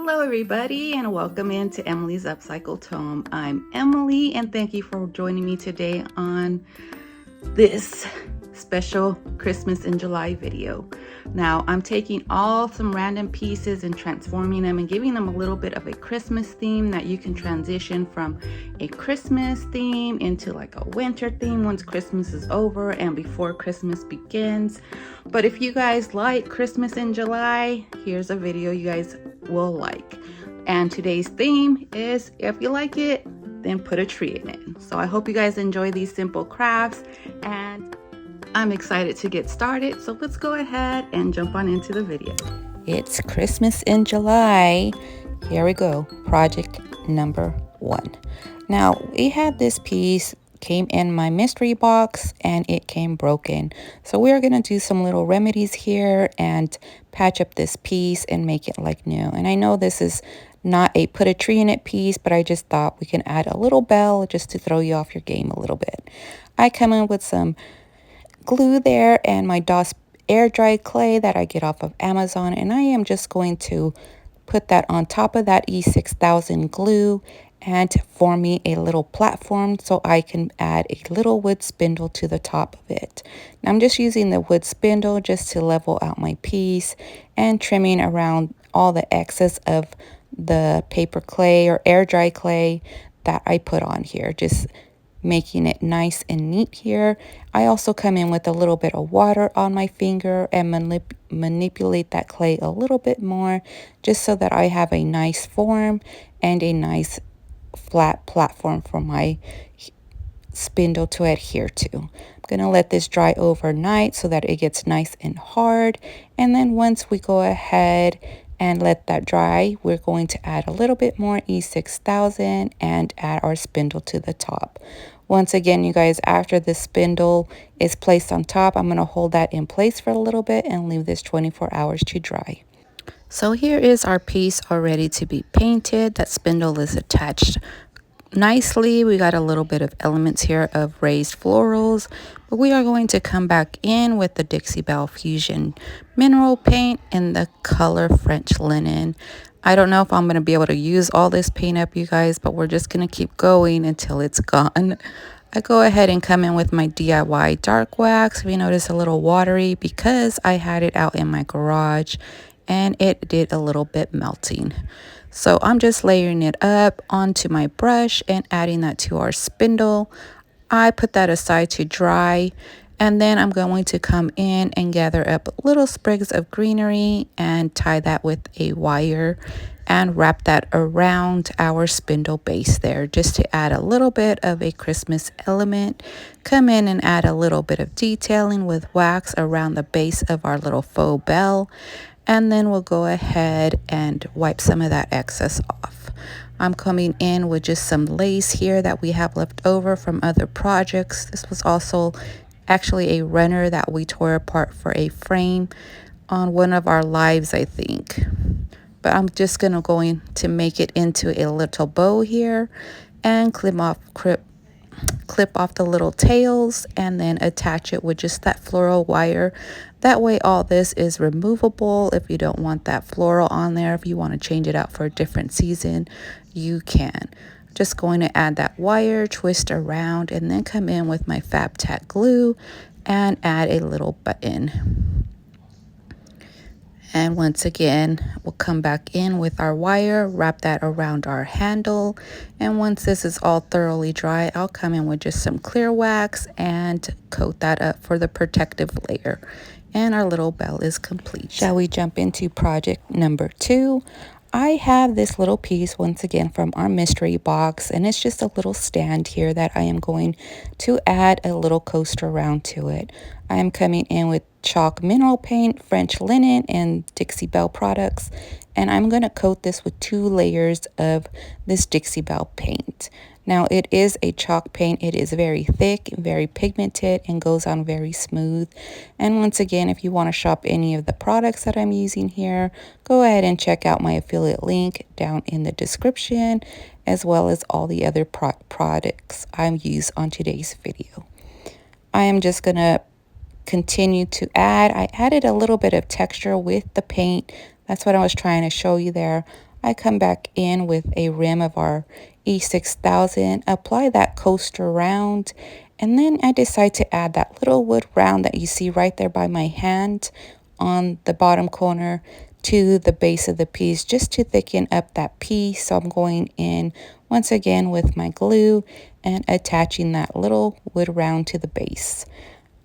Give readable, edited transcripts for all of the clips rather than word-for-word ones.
Hello everybody and welcome into Emily's Upcycled Home. I'm Emily and thank you for joining me today on this special Christmas in July video. Now I'm taking some random pieces and transforming them and giving them a little bit of a Christmas theme that you can transition from a Christmas theme into like a winter theme once Christmas is over and before Christmas begins. But if you guys like Christmas in July, here's a video you guys will like. And today's theme is, if you like it, then put a tree in it. So I hope you guys enjoy these simple crafts and I'm excited to get started. So let's go ahead and jump on into the video. It's Christmas in July. Here we go. Project number 1. Now we had this piece came in my mystery box and it came broken. So we're going to do some little remedies here and patch up this piece and make it like new. And I know this is not a put a tree in it piece, but I just thought we can add a little bell just to throw you off your game a little bit. I come in with some glue there and my DOS air dried clay that I get off of Amazon, and I am just going to put that on top of that E6000 glue and form me a little platform so I can add a little wood spindle to the top of it. Now I'm just using the wood spindle just to level out my piece and trimming around all the excess of the paper clay or air dry clay that I put on here, just making it nice and neat here. I also come in with a little bit of water on my finger and manipulate that clay a little bit more just so that I have a nice form and a nice flat platform for my spindle to adhere to. I'm going to let this dry overnight so that it gets nice and hard, and then once we go ahead and let that dry, we're going to add a little bit more E6000 and add our spindle to the top. Once again, you guys, after the spindle is placed on top, I'm going to hold that in place for a little bit and leave this 24 hours to dry. So here is our piece all ready to be painted. That spindle is attached nicely. We got a little bit of elements here of raised florals, but we are going to come back in with the Dixie Belle Fusion mineral paint in the color French linen. I don't know if I'm going to be able to use all this paint up, you guys, but we're just going to keep going until it's gone. I go ahead and come in with my DIY dark wax. We notice a little watery because I had it out in my garage and it did a little bit melting. So I'm just layering it up onto my brush and adding that to our spindle. I put that aside to dry, and then I'm going to come in and gather up little sprigs of greenery and tie that with a wire and wrap that around our spindle base there just to add a little bit of a Christmas element. Come in and add a little bit of detailing with wax around the base of our little faux bell. And then we'll go ahead and wipe some of that excess off. I'm coming in with just some lace here that we have left over from other projects. This was also actually a runner that we tore apart for a frame on one of our lives, I think. But I'm just going to make it into a little bow here and clip off the little tails and then attach it with just that floral wire. That way all this is removable. If you don't want that floral on there, if you want to change it out for a different season, you can. Just going to add that wire, twist around, and then come in with my Fab Tack glue and add a little button. And once again, we'll come back in with our wire, wrap that around our handle. And once this is all thoroughly dry, I'll come in with just some clear wax and coat that up for the protective layer. And our little bell is complete. Shall we jump into project number 2? I have this little piece once again from our mystery box, and it's just a little stand here that I am going to add a little coaster around to it. I am coming in with chalk mineral paint, French linen, and Dixie Belle products, and I'm going to coat this with 2 layers of this Dixie Belle paint. Now it is a chalk paint. It is very thick, very pigmented, and goes on very smooth. And once again, if you want to shop any of the products that I'm using here, go ahead and check out my affiliate link down in the description, as well as all the other products I'm used on today's video. I am just going to continue to add. I added a little bit of texture with the paint. That's what I was trying to show you there. I come back in with a rim of our E6000, apply that coaster round, and then I decide to add that little wood round that you see right there by my hand on the bottom corner to the base of the piece just to thicken up that piece. So I'm going in once again with my glue and attaching that little wood round to the base.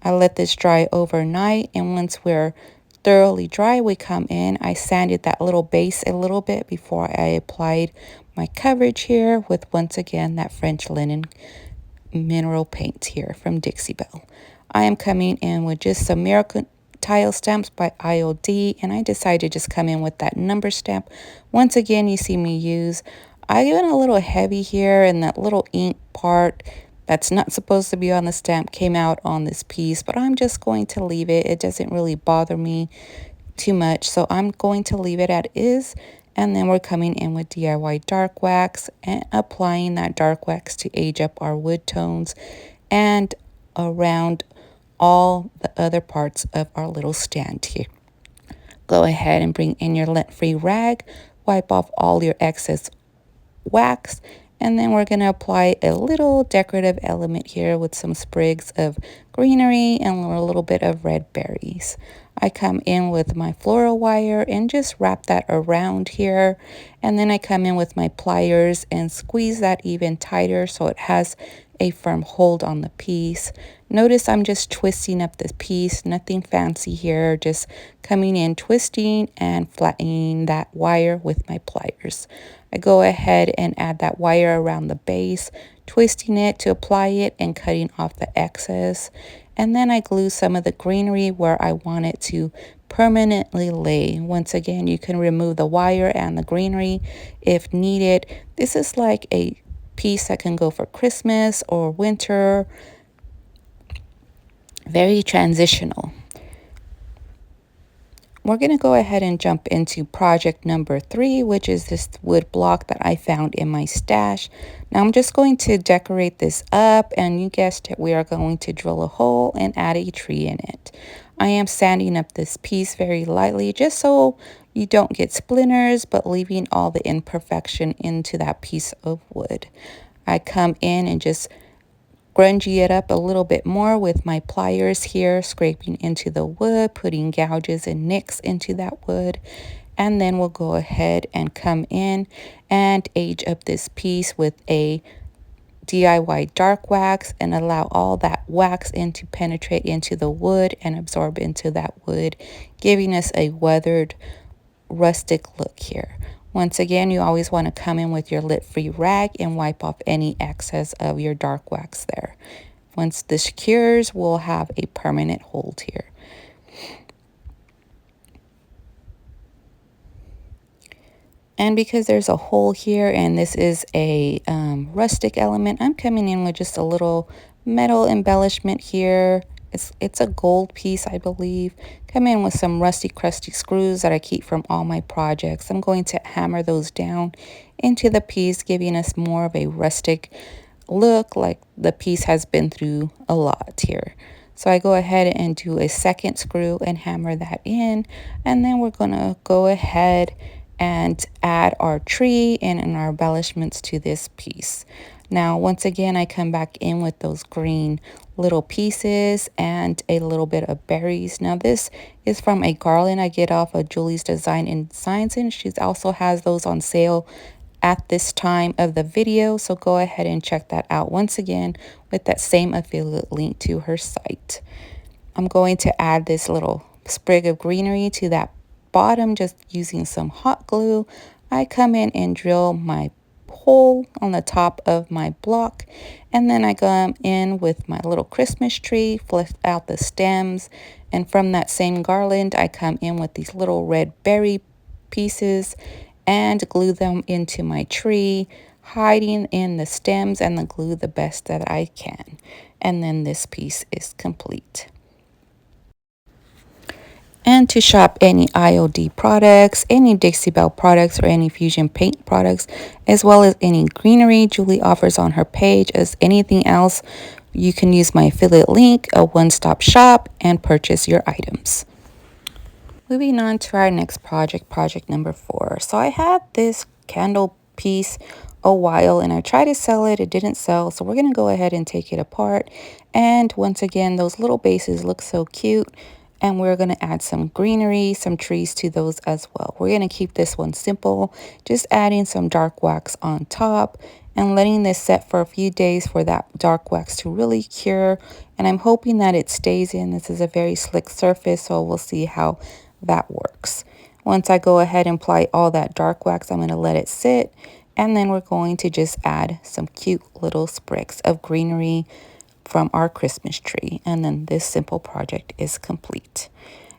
I let this dry overnight, and once we're thoroughly dry, we come in. I sanded that little base a little bit before I applied my coverage here with, once again, that French linen mineral paint here from Dixie Belle. I am coming in with just some Miracle Tile Stamps by IOD, and I decided to just come in with that number stamp. Once again, you see me use, I went a little heavy here, and that little ink part that's not supposed to be on the stamp came out on this piece, but I'm just going to leave it. It doesn't really bother me too much, so I'm going to leave it as is. And then we're coming in with DIY dark wax and applying that dark wax to age up our wood tones and around all the other parts of our little stand here. Go ahead and bring in your lint-free rag, wipe off all your excess wax, and then we're going to apply a little decorative element here with some sprigs of greenery and a little bit of red berries. I come in with my floral wire and just wrap that around here, and then I come in with my pliers and squeeze that even tighter so it has a firm hold on the piece. Notice I'm just twisting up this piece, nothing fancy here, just coming in, twisting and flattening that wire with my pliers. I go ahead and add that wire around the base, twisting it to apply it and cutting off the excess. And then I glue some of the greenery where I want it to permanently lay. Once again, you can remove the wire and the greenery if needed. This is like a piece that can go for Christmas or winter. Very transitional. We're going to go ahead and jump into project number 3, which is this wood block that I found in my stash. Now I'm just going to decorate this up, and you guessed it, we are going to drill a hole and add a tree in it. I am sanding up this piece very lightly just so you don't get splinters, but leaving all the imperfection into that piece of wood. I come in and just grungy it up a little bit more with my pliers here, scraping into the wood, putting gouges and nicks into that wood. And then we'll go ahead and come in and age up this piece with a DIY dark wax and allow all that wax in to penetrate into the wood and absorb into that wood, giving us a weathered, rustic look here. Once again, you always want to come in with your lint-free rag and wipe off any excess of your dark wax there. Once this cures, we'll have a permanent hold here. And because there's a hole here and this is a rustic element, I'm coming in with just a little metal embellishment here. It's a gold piece, I believe. Come in with some rusty, crusty screws that I keep from all my projects. I'm going to hammer those down into the piece, giving us more of a rustic look, like the piece has been through a lot here. So I go ahead and do a second screw and hammer that in, and then we're going to go ahead and add our tree and our embellishments to this piece. Now, once again, I come back in with those green little pieces and a little bit of berries. Now, this is from a garland I get off of Julie's Design and Designs, and she also has those on sale at this time of the video. So go ahead and check that out once again with that same affiliate link to her site. I'm going to add this little sprig of greenery to that bottom just using some hot glue. I come in and drill my hole on the top of my block, and then I go in with my little Christmas tree, flip out the stems, and from that same garland I come in with these little red berry pieces and glue them into my tree, hiding in the stems and the glue the best that I can. And then this piece is complete. And to shop any IOD products, any Dixie Belle products, or any Fusion Paint products, as well as any greenery Julie offers on her page, as anything else, you can use my affiliate link, a one-stop shop, and purchase your items. Moving on to our next project, project number 4. So I had this candle piece a while and I tried to sell it. It didn't sell. So we're going to go ahead and take it apart. And once again, those little bases look so cute. And we're going to add some greenery, some trees to those as well. We're going to keep this one simple, just adding some dark wax on top and letting this set for a few days for that dark wax to really cure. And I'm hoping that it stays in. This is a very slick surface, so we'll see how that works. Once I go ahead and apply all that dark wax, I'm going to let it sit. And then we're going to just add some cute little sprigs of greenery from our Christmas tree. And then this simple project is complete.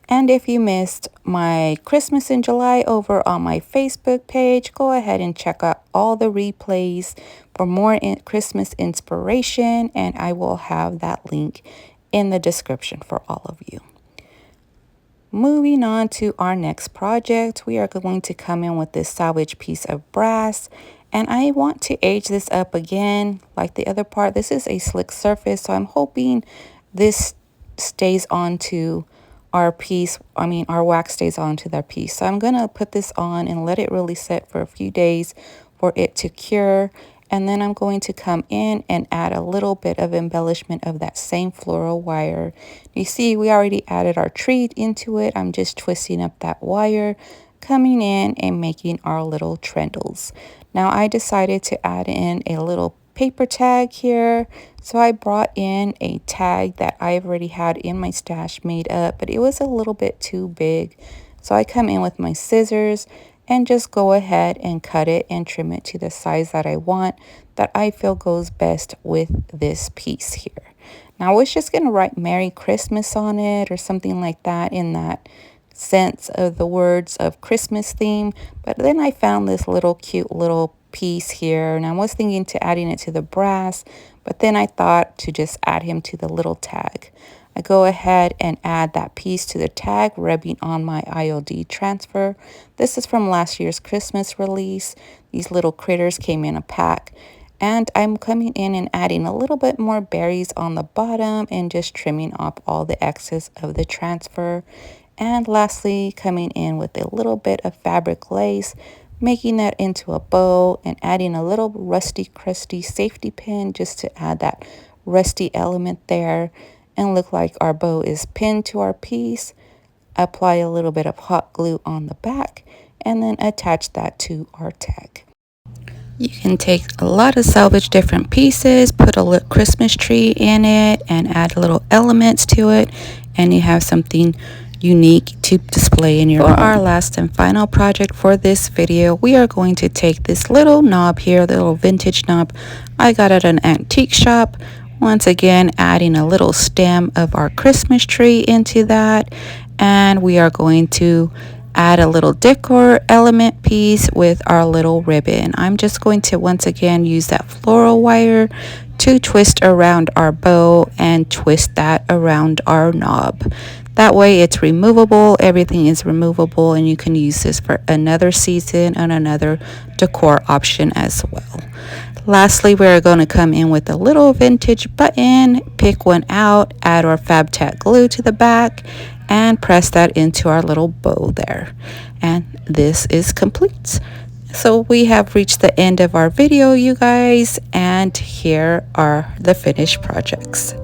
And if you missed my Christmas in July over on my Facebook page, go ahead and check out all the replays for more Christmas inspiration. And I will have that link in the description for all of you. Moving on to our next project, we are going to come in with this salvage piece of brass. And I want to age this up again like the other part. This is a slick surface, so I'm hoping this stays onto our piece. Our wax stays onto that piece. So I'm going to put this on and let it really set for a few days for it to cure. And then I'm going to come in and add a little bit of embellishment of that same floral wire. You see, we already added our tree into it. I'm just twisting up that wire, coming in and making our little trendles. Now I decided to add in a little paper tag here. So I brought in a tag that I already had in my stash made up, but it was a little bit too big. So I come in with my scissors and just go ahead and cut it and trim it to the size that I want, that I feel goes best with this piece here. Now I was just going to write Merry Christmas on it or something like that in that sense of the words of Christmas theme, but then I found this little cute little piece here and I was thinking to adding it to the brass, but then I thought to just add him to the little tag. I go ahead and add that piece to the tag, rubbing on my IOD transfer. This is from last year's Christmas release. These little critters came in a pack. And I'm coming in and adding a little bit more berries on the bottom and just trimming off all the excess of the transfer. And lastly, coming in with a little bit of fabric lace, making that into a bow and adding a little rusty, crusty safety pin just to add that rusty element there and look like our bow is pinned to our piece. Apply a little bit of hot glue on the back and then attach that to our tag. You can take a lot of salvage different pieces, put a little Christmas tree in it and add little elements to it, and you have something unique to display in your home. For our last and final project for this video, we are going to take this little knob here, the little vintage knob I got at an antique shop. Once again, adding a little stem of our Christmas tree into that, and we are going to add a little decor element piece with our little ribbon. I'm just going to once again use that floral wire to twist around our bow and twist that around our knob. That way it's removable, everything is removable, and you can use this for another season and another decor option as well. Lastly, we're going to come in with a little vintage button, pick one out, add our Fab Tack glue to the back, and press that into our little bow there. And this is complete. So we have reached the end of our video, you guys, and here are the finished projects.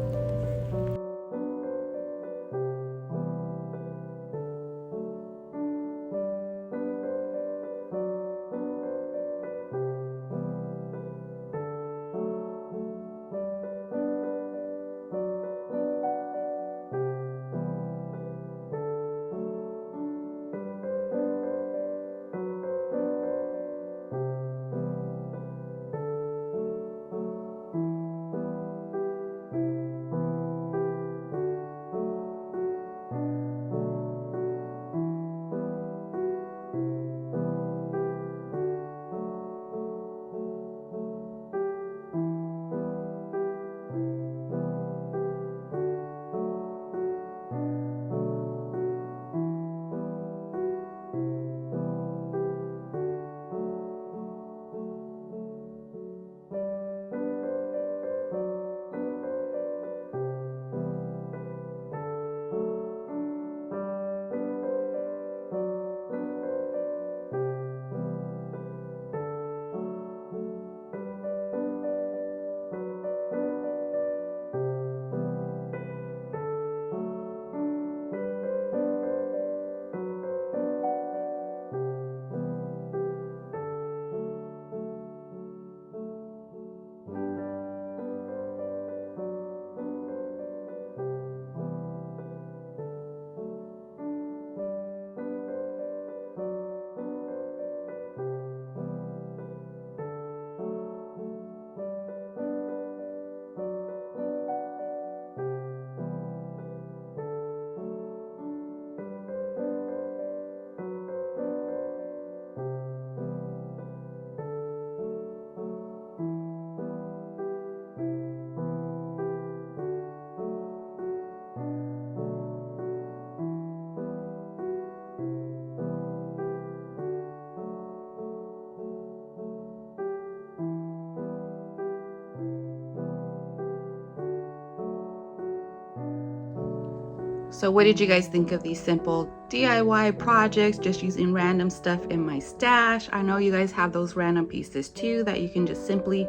So what did you guys think of these simple DIY projects, just using random stuff in my stash? I know you guys have those random pieces too that you can just simply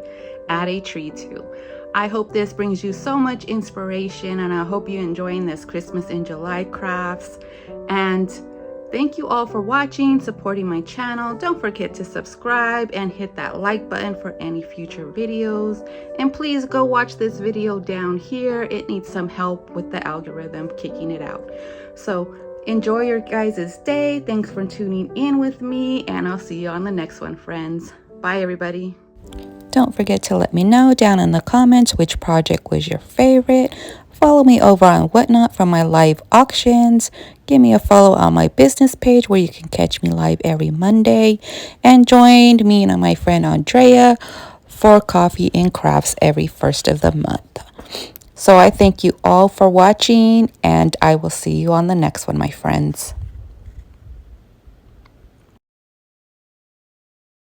add a tree to. I hope this brings you so much inspiration, and I hope you're enjoying this Christmas in July crafts. And thank you all for watching, supporting my channel. Don't forget to subscribe and hit that like button for any future videos. And please go watch this video down here. It needs some help with the algorithm kicking it out. So enjoy your guys' day. Thanks for tuning in with me, and I'll see you on the next one, friends. Bye, everybody. Don't forget to let me know down in the comments which project was your favorite. Follow me over on Whatnot for my live auctions. Give me a follow on my business page where you can catch me live every Monday. And join me and my friend Andrea for coffee and crafts every first of the month. So I thank you all for watching, and I will see you on the next one, my friends.